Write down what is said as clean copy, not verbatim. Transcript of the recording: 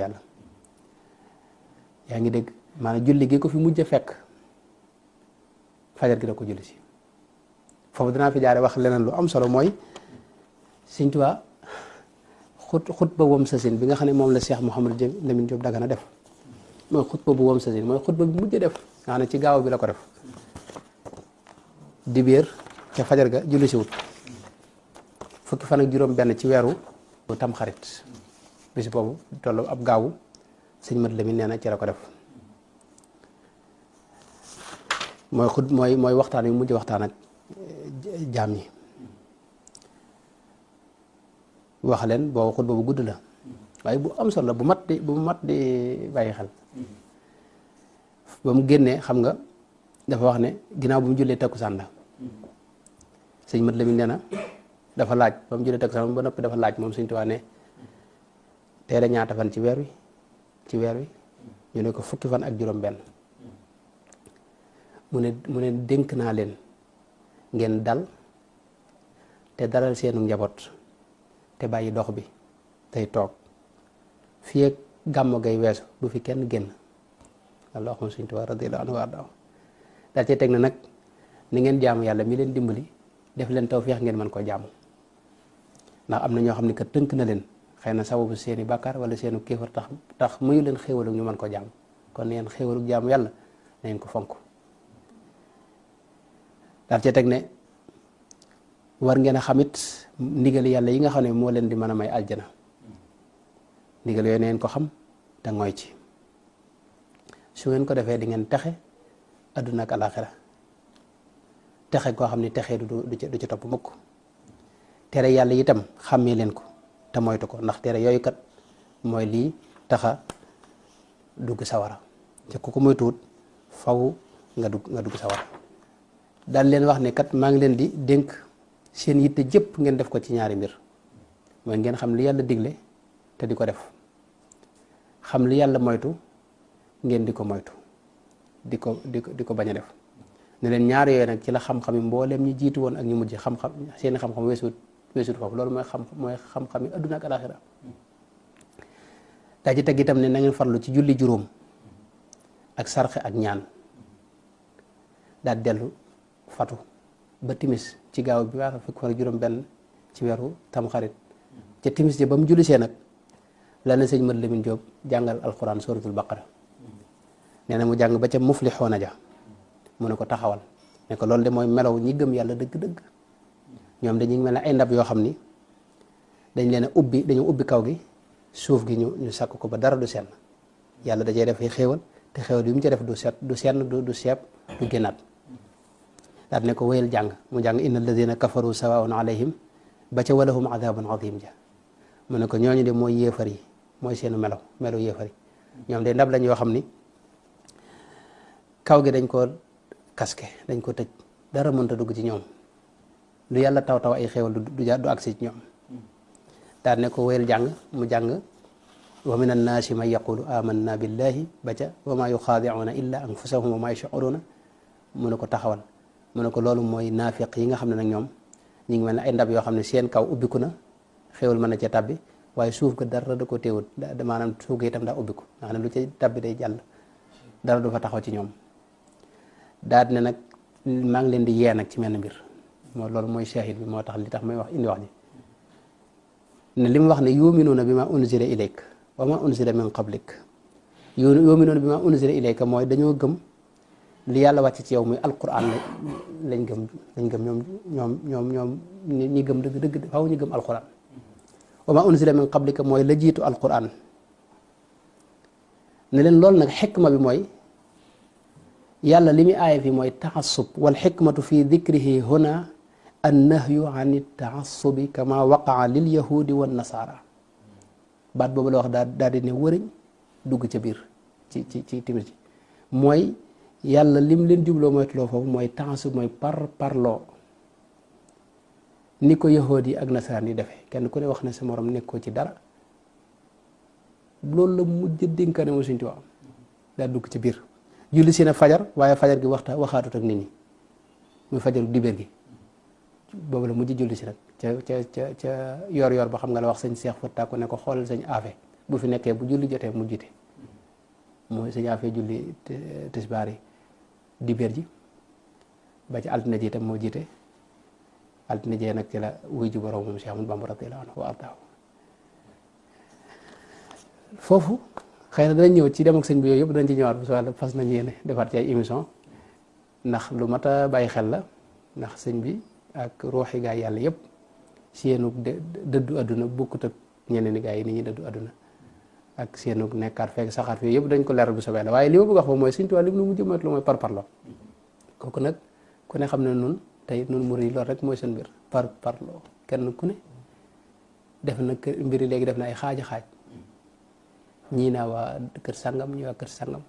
yàlla. yaa ngi dégg maanaam julli gi ko fi mujj a fekk fajar gi da ko julli si foofu dinaa fi jaare wax leneen lu am solo mooy Sëñ Tuubaa xutba wam sasin bi nga xam ne moom la Cheikh Mouhamadou Lamine Diop Dagana def mooy xutba bu wam sasin mooy xutba bi mujj a def nga xam ne ci gaaw bi la ko def dibéer ca fajar ga julli si wut fukki fan ak juróom benn ci weeru tamxarit bis boobu tollu ab gaawu sëñ Mat Lamin nee na ci la ko def mooy waxtaan yu mujj waxtaan ak jaam ñi wax leen boobu xutba bu gudd la waaye bu am solo la bu mat di bàyyi xel ba mu génnee xam nga dafa wax ne ginnaaw bu mu jullee takkusaan la sëñ Mat Lamin nee na dafa laaj ba mu jullee takkusaan ba noppi dafa laaj moom Sëñ Tuubaa ne tey la ñaata fan ci weer wi ñu ne ko fukki fan ak juróom benn mu ne dénk naa leen ngeen dal te dalal seenu njaboot te bàyyi dox bi tey toog fii ak gàmmo gay weesu bu fi kenn génn allahumma Sëñ Tuubaa radiyallaahu anhu warda daal cee teg na nag ni ngeen jaamu yàlla mi leen dimbali def leen tawfeex ngeen mën koo jaamu ndax am na ñoo xam ne que tënk na leen xëy na sababu seeni bàkkaar wala seenu kéefar tax muyu leen xéewalug ñu mën ko jaamu kon neen xéewalug jaamu yàlla na ngeen ko fonk daal cee teg ne war ngeen a xamit ndigal yàlla yi nga xam ne moo leen di mën a may aljana ndigal yooyu na ngeen ko xam te ngooy ci su ngeen ko defee di ngeen texe adduna ak alaxira texe koo xam ne texe du ci topp mukk tere yàlla itam xàmmee leen ko te moytu ko ndax tere yooyu kat mooy lii taxa dugg sawara te ku ko moytuwut faw nga dugg sawara daal leen wax ne kat maa ngi leen di dénk seen yitte jëpp ngeen def ko ci ñaari mbir mooy ngeen xam li yàlla digle te di ko def xam li yàlla moytu ngeen di ko moytu di ko bañ a def ne leen ñaar yooyu nag ci la xam-xam yi mbooleem ñi jiitu woon ak ñu mujj xam-xam seeni xam-xam weesut foofu loolu mooy xam-xam yi adduna ak alaxira daa ci teg itam ne na ngeen farlu ci julli juróom ak sarxe ak ñaan daal dellu fatu ba timis ci gaaw bi waa fukk fan juróom benn ci weeru tamxarit ca timis ji ba mu jullisee nag la na sëñ Mat Lamin Jóob jàngal alquran suratul baqara nee na mu jàng ba ca muflixoona ja mu ne ko taxawal ne ko loolu de mooy melaw ñi gëm yàlla dëgg-dëgg ñoom dañuy mel ne ay ndab yoo xam ni dañoo ubbi kaw gi suuf gi ñu sakk ko ba dara du senn yàlla da cee def ay xéewal te xéewal yi mu ci def du senn du seeb du génnaat daal ne ko wéyal jàng mu jàng inna alladina kafaru sawaun alayhim ba ca walahum adabun adim ja mu ne ko ñooñu de mooy yéefar yi mooy seenu melo yéefar yi ñoom de ndab lañ yoo xam ni kaw gi dañ ko kaske dañ ko tëj dara mënta dugg ci ñoom lu yàlla taw ay xéewal du agsi ci ñoom daal ne ko wéyal jàng mu jàng wa min annaasi man yaqulu amanna billahi ba ca wa ma yuxaadicuuna illa anfusahum wa ma yashcuruuna mu ne ko taxawal mu ne ko loolu mooy naafiq yi nga xam ne nag ñoom ñu ngi mel ne ay ndab yoo xam ne seen kaw ubbiku na xéewal mën na ca tabbi waaye suuf ga dara da ko téewut maanaam suuf ga itam daa ubbiku nga xam ne lu ca tabbi day jàll dara du fa taxaw ci ñoom daal ne nag maa ngi leen di yee nag ci menn mbir loolu mooy shahid bi moo tax li tax may wax indi wax ji ne li mu wax ne yuminuuna bi ma unzila ilayk wa ma unzila min qablik yuminuuna bi ma unzila ilayka mooy dañoo gëm li yàlla wàcc ci yow muy alquran lañ gëm ñoom ñi gëm dëgg faaw ñu gëm alquran wa ma unzila min qablika mooy la jiitu alquran ne leen loolu nag xikma bi mooy yàlla li muy aaya fi mooy taassub wal xikmatu fi dikrihi huna annahyu an taassubi kama waqaa lil yahudi wan nasara baat boobu la wax daal di ne wëriñ dugg ca biir ci timit ji mooy yàlla lim leen jubloo moytuloo foofu mooy taassub mooy parloo ni ko yahudi ak nasaraan yi defee kenn ku ne wax ne sa morom nekkoo ci dara loolu la mujj dénkaane moo Sëñ Tuubaa daal dugg ci biir julli si na fajar waaye fajar gi waxaatut ak nit ñi muy fajaru dibéer gi boobu la mujj julli si nag ca yor ba xam nga la wax sëñ Seex Fatta ko ne ko xoolal sëñ Afe bu fi nekkee bu julli jotee mu jiite mooy sëñ Afee julli tisbaar yi dibéer ji ba ci altine ji itam moo jiite altine jee nag ci la wuy ji borom moom Cheikh Ahmadou Bamba radiyallahu anhu wa ardaahu foofu xëy na danañ ñëw ci dem ak sëñ bi yooyu yëpp danañ ci ñëwaat bu soo wàlla fas nañ yéene defaat ci ay émission ndax lu mat a bàyyi xel la ndax sëñ bi ak ruuxi gaa yàlla yëpp seenu dëddu àdduna bokkut ak ñeneen i gaa yi ni ñuy dëddu àdduna ak seenu nekkaat fekk saxaat fii yëpp dañ ko leeral bu soobee la waaye li ma bëgg wax fa mooy Sëñ Tuubaa li mu mujj moytu lu mooy parparloo kooku nag ku ne xam ne nun tey nun murid yi loolu rek mooy seen mbir parparloo kenn ku ne def na mbiri léegi def na ay xaaja xaaj ñii naa waa kër sàngam ñii waa kër sàngam